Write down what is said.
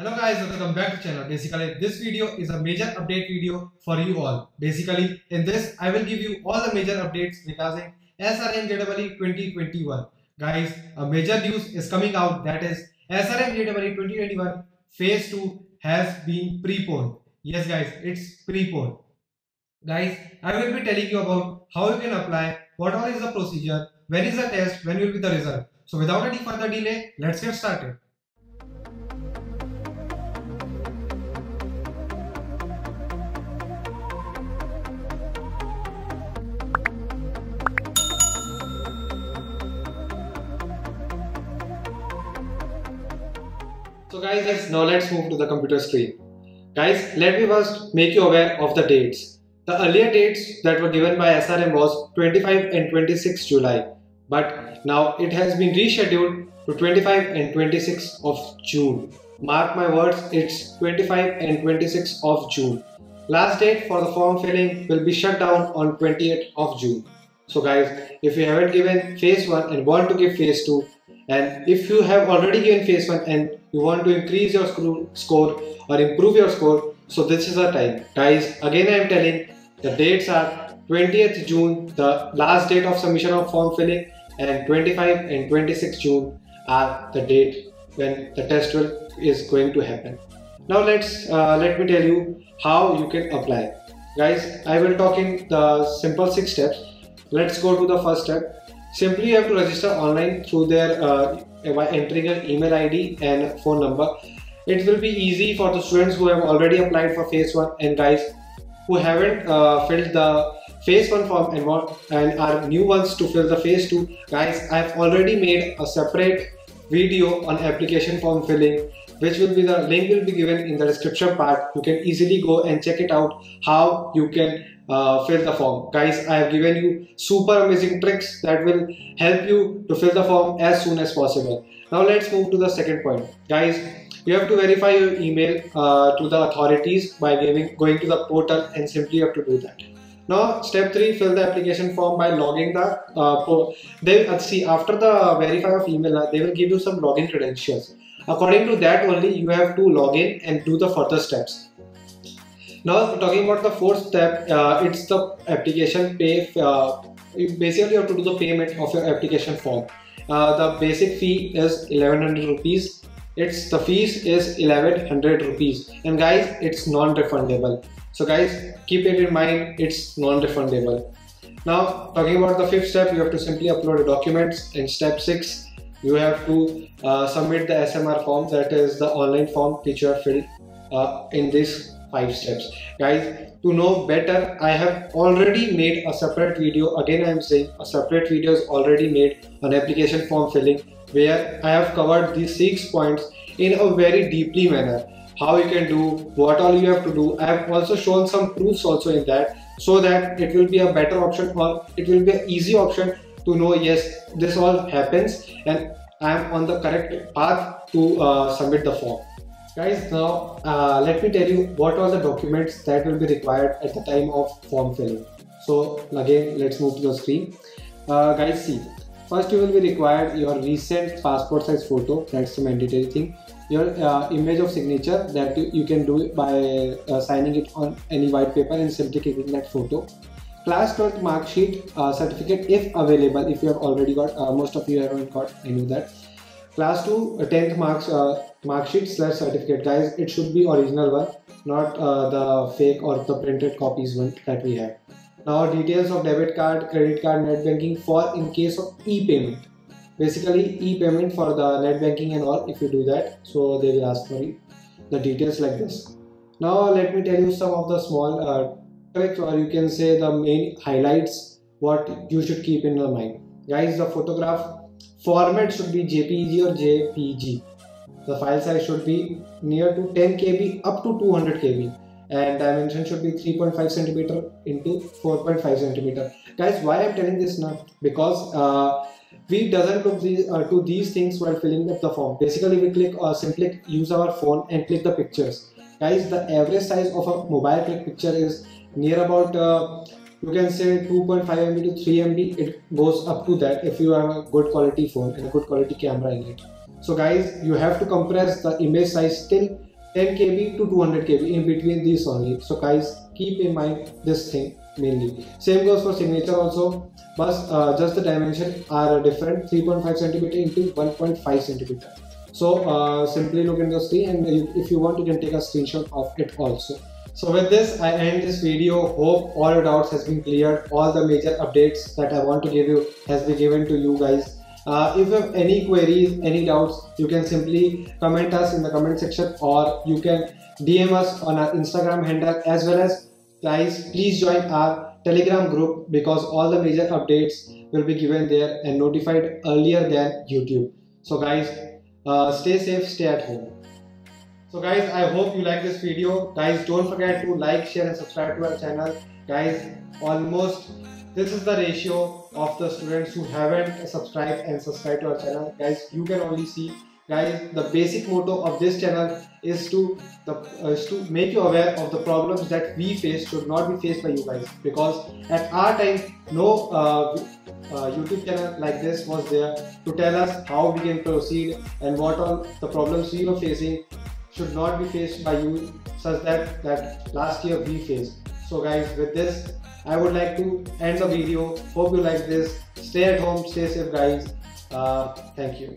Hello guys, welcome back to channel. Basically, this video is a major update video for you all. Basically, in this, I will give you all the major updates regarding SRM JEE 2021. Guys, a major news is coming out, that is SRM JEE 2021 Phase 2 has been preponed. Yes guys, it's preponed. Guys, I will be telling you about how you can apply, what all is the procedure, when is the test, when will be the result. So without any further delay, let's get started. So guys, now let's move to the computer screen. Guys, let me first make you aware of the dates. The earlier dates that were given by SRM was 25 and 26 July, but now it has been rescheduled to 25 and 26 of June. Mark my words, it's 25 and 26 of June. Last date for the form filling will be shut down on 20th of June. So guys, if you haven't given phase 1 and want to give phase 2, and if you have already given phase 1 and you want to increase your score or improve your score, so this is the time. Guys, again I am telling, the dates are 20th June, the last date of submission of form filling, and 25 and 26 June are the date when the test is going to happen. Now let me tell you how you can apply. Guys, I will talk in the simple 6 steps. Let's go to the first step. Simply you have to register online through their by entering an email ID and phone number. It will be easy for the students who have already applied for phase 1 and guys who haven't filled the phase 1 form and are new ones to fill the phase 2. Guys, I have already made a separate video on application form filling, which will be, the link will be given in the description part. You can easily go and check it out how you can fill the form. Guys, I have given you super amazing tricks that will help you to fill the form as soon as possible. Now let's move to the second point. Guys, you have to verify your email to the authorities by going to the portal, and simply you have to do that. Now step 3, fill the application form by logging the see, after the verify of email, they will give you some login credentials. According to that only you have to log in and do the further steps. Now talking about the fourth step, it's the application pay. Basically you have to do the payment of your application form. The basic fee is 1100 rupees. The fees is 1100 rupees, and guys, it's non-refundable. So guys, keep it in mind, it's non-refundable. Now talking about the fifth step, you have to simply upload the documents. In step 6, you have to submit the SMR form, that is the online form which you have filled in these 5 steps. Guys, to know better, I have already made a separate video. Again I am saying, a separate video is already made on application form filling, where I have covered these 6 points in a very deeply manner. How you can do, what all you have to do. I have also shown some proofs also in that, so that it will be a better option, or it will be an easy option to know, yes, this all happens and I am on the correct path to submit the form. Guys, now let me tell you what are the documents that will be required at the time of form filling. So again, let's move to the screen. Guys, see, first you will be required your recent passport size photo, that's the mandatory thing. Your image of signature, that you can do it by signing it on any white paper and simply clicking that photo. Class 12 mark sheet, certificate if available. If you have already got, most of you haven't got, I know that. Class 2 10th mark sheet / certificate. Guys, it should be original one, not the fake or the printed copies one that we have. Now details of debit card, credit card, net banking for in case of e-payment. Basically e-payment for the net banking and all, if you do that, so they will ask for you the details like this. Now let me tell you some of the small tricks, or you can say the main highlights, what you should keep in your mind. Guys, the photograph format should be JPEG or JPG. The file size should be near to 10 KB up to 200 KB, and dimension should be 3.5 cm into 4.5 cm. Guys, why I'm telling this now? Because we doesn't look to these things while filling up the form. Basically we click or simply use our phone and click the pictures. Guys, the average size of a mobile click picture is near about you can say 2.5 MB to 3 MB. It goes up to that if you have a good quality phone and a good quality camera in it. So guys, you have to compress the image size till 10 kb to 200 kb, in between these only. So guys, keep in mind this thing mainly. Same goes for signature also, but just the dimension are different, 3.5 centimeter into 1.5 centimeter. So simply look in the screen, and if you want, you can take a screenshot of it also. So with this, I end this video. Hope all your doubts has been cleared. All the major updates that I want to give you has been given to you guys. If you have any queries, any doubts, you can simply comment us in the comment section, or you can DM us on our Instagram handle, as well as guys, please join our Telegram group, because all the major updates will be given there and notified earlier than YouTube. So guys, stay safe, stay at home. So guys, I hope you like this video. Guys, don't forget to like, share and subscribe to our channel. Guys, almost this is the ratio of the students who haven't subscribed and subscribed to our channel. Guys, you can only see. Guys, the basic motto of this channel is to make you aware of the problems that we face should not be faced by you guys, because at our time no YouTube channel like this was there to tell us how we can proceed and what all the problems we were facing should not be faced by you, such that last year we faced. So guys, with this I would like to end the video. Hope you like this. Stay at home, stay safe guys. Thank you.